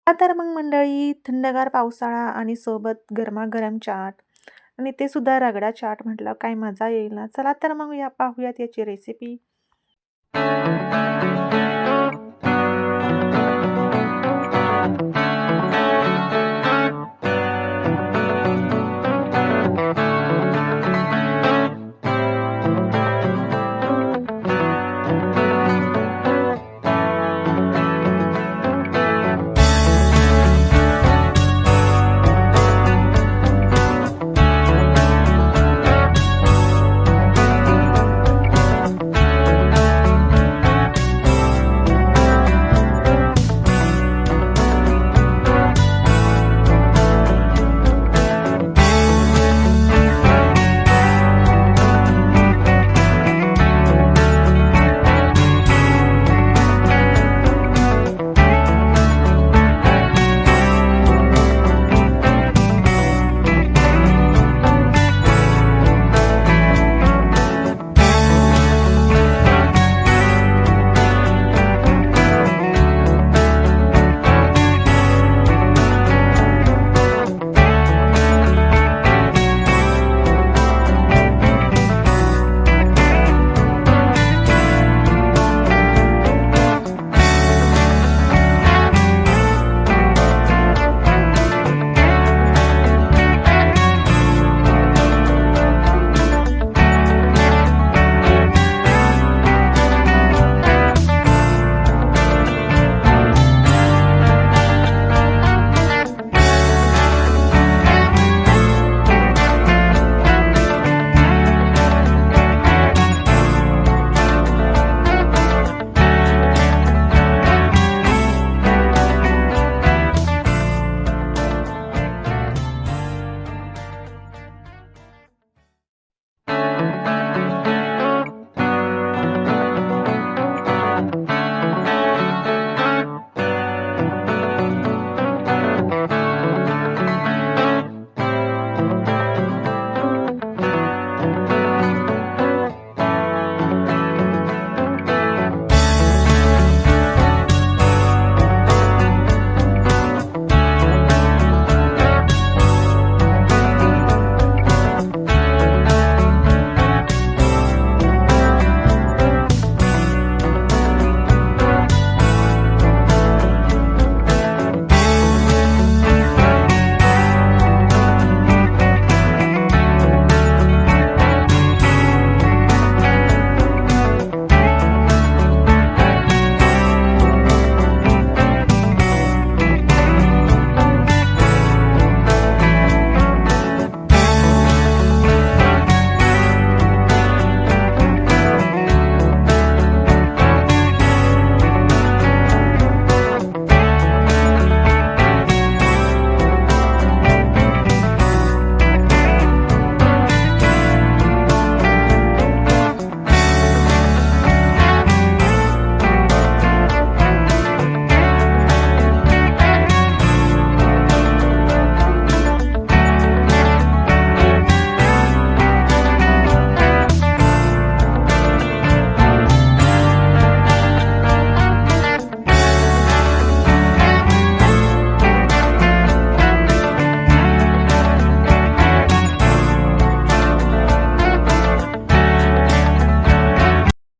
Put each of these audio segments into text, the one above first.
तर मग मंडळी थंडगार पावसाळा आणि सोबत गरमागरम चाट आणि ते सुद्धा रगडा चाट म्हटलं काय मजा येईल ना. चला तर मग या पाहूयात याची रेसिपी.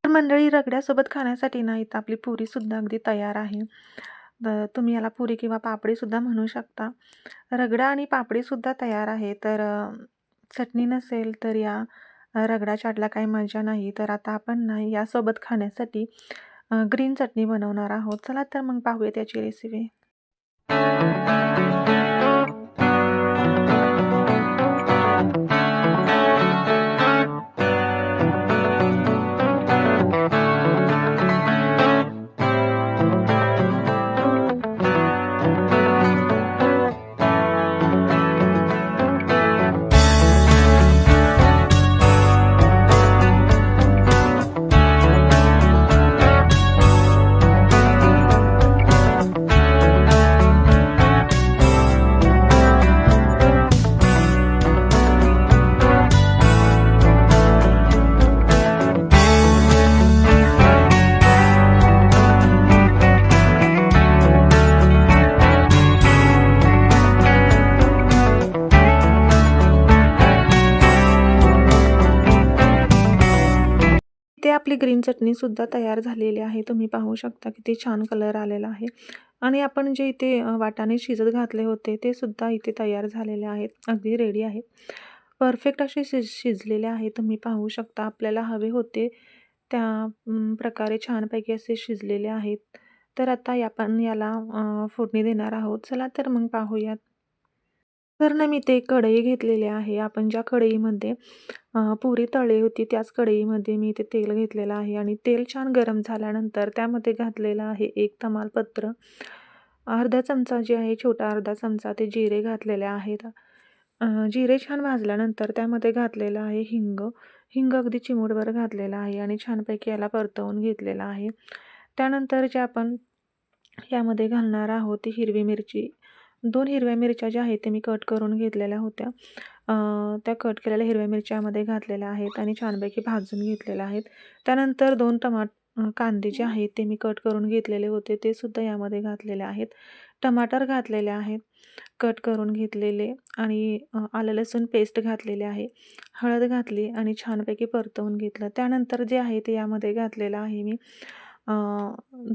तर मंडळी रगड्यासोबत खाण्यासाठी ना इथं आपली पुरीसुद्धा अगदी तयार आहे. तर तुम्ही याला पुरी किंवा पापडीसुद्धा म्हणू शकता. रगडा आणि पापडीसुद्धा तयार आहे. तर चटणी नसेल तर या रगडा चाटला काही मजा नाही. तर आता आपण ना यासोबत खाण्यासाठी ग्रीन चटणी बनवणार आहोत. चला तर मग पाहूया त्याची रेसिपी. आपली ग्रीन चटणीसुद्धा तयार झालेली आहे. तुम्ही पाहू शकता किती छान कलर आलेला आहे. आणि आपण जे इथे वाटाणे शिजत घातले होते ते सुद्धा इथे तयार झालेले आहेत. अगदी रेडी आहे. परफेक्ट असे शिजलेले आहे. तुम्ही पाहू शकता आपल्याला हवे होते त्या प्रकारे छानपैकी असे शिजलेले आहेत. तर आता आपण याला फोडणी देणार आहोत. चला तर मग पाहूयात. तर ना मी ते कढई घेतलेली आहे. आपण ज्या कढईमध्ये पुरी तळली होती त्याच कढईमध्ये मी ते तेल घेतलेलं आहे आणि तेल छान गरम झाल्यानंतर त्यामध्ये घातलेलं आहे 1 तमालपत्र, अर्धा चमचा जे आहे छोटा अर्धा चमचा ते जिरे घातलेले आहेत. जिरे छान भाजल्यानंतर त्यामध्ये घातलेलं आहे हिंग. हिंग अगदी चिमूटभर घातलेला आहे आणि छानपैकी याला परतवून घेतलेला आहे. त्यानंतर जे आपण यामध्ये घालणार आहोत ती हिरवी मिरची. 2 हिरव्या मिरच्या ज्या आहेत ते मी कट करून घेतलेल्या होत्या. त्या कट केलेल्या हिरव्या मिरच्या यामध्ये घातलेल्या आहेत आणि छानपैकी भाजून घेतलेल्या आहेत. त्यानंतर 2 कांदे जे आहेत ते मी कट करून घेतलेले होते ते सुद्धा यामध्ये घातलेले आहेत. टमाटर घातलेले आहेत कट करून घेतलेले आणि आलं लसूण पेस्ट घातलेली आहे. हळद घातली आणि छानपैकी परतवून घेतलं. त्यानंतर जे आहे ते यामध्ये घातलेलं आहे मी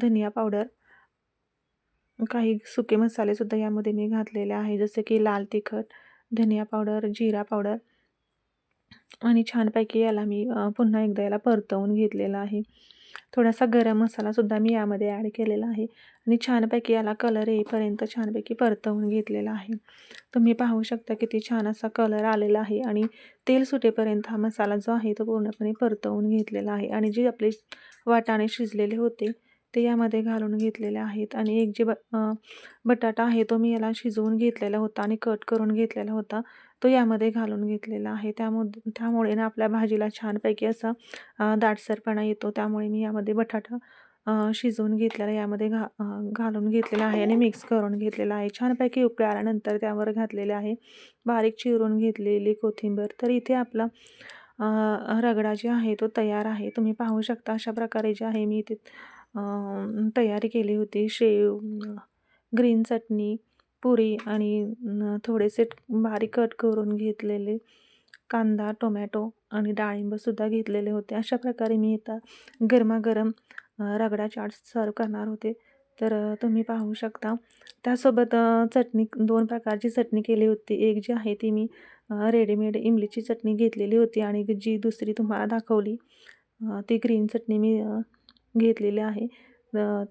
धनिया पावडर, काही सुके मसालेसुद्धा यामध्ये मी घातलेले आहे जसे की लाल तिखट, धनिया पावडर, जिरा पावडर आणि छानपैकी याला मी पुन्हा एकदा याला परतवून घेतलेला आहे. थोडासा गरम मसालासुद्धा मी यामध्ये ॲड केलेला आहे आणि छानपैकी याला कलर येईपर्यंत छानपैकी परतवून घेतलेला आहे. तुम्ही पाहू शकता किती छान असा कलर आलेला आहे आणि तेल सुटेपर्यंत हा मसाला जो आहे तो पूर्णपणे परतवून घेतलेला आहे आणि जे आपले वाटाणे शिजलेले होते ते यामध्ये घालून घेतलेले आहेत आणि एक जे बटाटा आहे तो मी याला शिजवून घेतलेला होता आणि कट करून घेतलेला होता तो यामध्ये घालून घेतलेला आहे. त्यामुळे ना आपल्या भाजीला छानपैकी असा दाटसरपणा येतो. त्यामुळे मी यामध्ये बटाटा शिजवून घेतलेला यामध्ये घालून घेतलेला आहे आणि मिक्स करून घेतलेला आहे. छानपैकी उकळी आल्यानंतर त्यावर घातलेले आहे बारीक चिरून घेतलेली कोथिंबीर. तर इथे आपला रगडा जे आहे तो तयार आहे. तुम्ही पाहू शकता अशा प्रकारे जे आहे मी इथे तयारी केली होती. शेव, ग्रीन चटणी, पुरी आणि थोडेसे बारीक कट करून घेतलेले कांदा, टोमॅटो आणि डाळिंबसुद्धा घेतलेले होते. अशा प्रकारे मी इथं गरमागरम रगडा चाट सर्व करणार होते. तर तुम्ही पाहू शकता. त्यासोबत चटणी 2 प्रकारची चटणी केली होती. एक जी आहे ती मी रेडीमेड इमलीची चटणी घेतलेली होती आणि जी दुसरी तुम्हाला दाखवली ती ग्रीन चटणी मी घेतलेली आहे.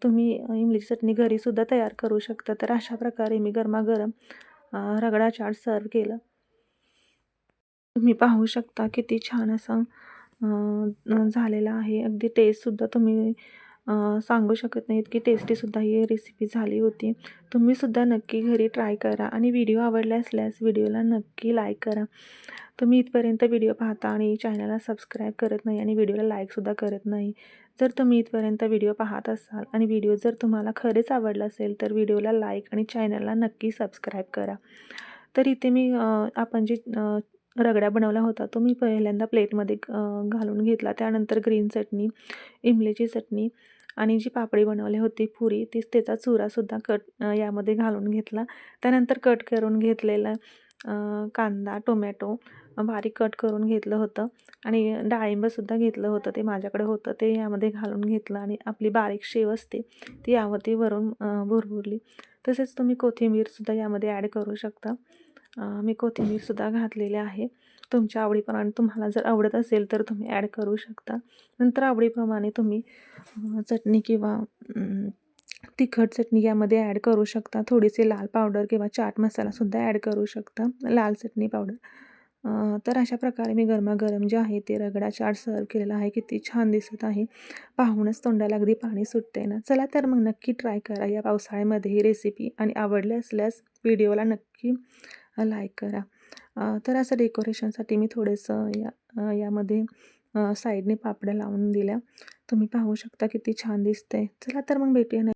तुम्ही इमलीची चटणी घरीसुद्धा तयार करू शकता. तर अशा प्रकारे मी गरमागरम रगडा चाट सर्व केलं. तुम्ही पाहू शकता किती छान असं झालेलं आहे. अगदी टेस्टसुद्धा तुम्ही सांगू शकत नाहीत की टेस्टीसुद्धा ही रेसिपी झाली होती. तुम्हीसुद्धा नक्की घरी ट्राय करा आणि व्हिडिओ आवडला असल्यास व्हिडिओला नक्की लाईक करा. तुम्ही इथपर्यंत व्हिडिओ पाहता आणि चॅनलला सबस्क्राईब करत नाही आणि व्हिडिओला लाईकसुद्धा करत नाही. जर तुम्ही इथपर्यंत व्हिडिओ पाहत असाल आणि व्हिडिओ जर तुम्हाला खरेच आवडला असेल तर व्हिडिओला लाईक आणि चॅनलला नक्की सबस्क्राईब करा. तर इथे मी आपण जे रगडा बनवला होता तो मी पहिल्यांदा प्लेटमध्ये घालून घेतला. त्यानंतर ग्रीन चटणी, इमलीची चटणी आणि जी पापडी बनवली होती पुरी त्याचा चुरासुद्धा यामध्ये घालून घेतला. त्यानंतर कट करून घेतलेला कांदा, टोमॅटो बारीक कट करून घेतलं होतं आणि डाळिंबसुद्धा घेतलं होतं. ते माझ्याकडे होतं ते यामध्ये घालून घेतलं आणि आपली बारीक शेव असते ती यावरती वरून भुरभुरली. तसेच तुम्ही कोथिंबीरसुद्धा यामध्ये ॲड करू शकता. मी कोथिंबीरसुद्धा घातलेली आहे. तुमच्या आवडीप्रमाणे तुम्हाला जर आवडत असेल तर तुम्ही ॲड करू शकता. नंतर आवडीप्रमाणे तुम्ही चटणी किंवा तिखट चटणी यामध्ये ॲड करू शकता. थोडीशी लाल पावडर किंवा चाट मसालासुद्धा ॲड करू शकता, लाल चटणी पावडर. तर अशा प्रकारे मी गरमागरम जे आहे ते रगडा चाट सर्व केलेला आहे. किती छान दिसत आहे. पाहूनच तोंडाला अगदी पाणी सुटते ना. चला तर मग नक्की ट्राय करा या पावसाळ्यामध्ये ही रेसिपी आणि आवडली असल्यास व्हिडिओला नक्की लाईक करा. तर असं डेकोरेशनसाठी मी थोडंसं यामध्ये साईडने पापड्या लावून दिल्या. तुम्ही पाहू शकता किती छान दिसतंय. चला तर मग भेटूया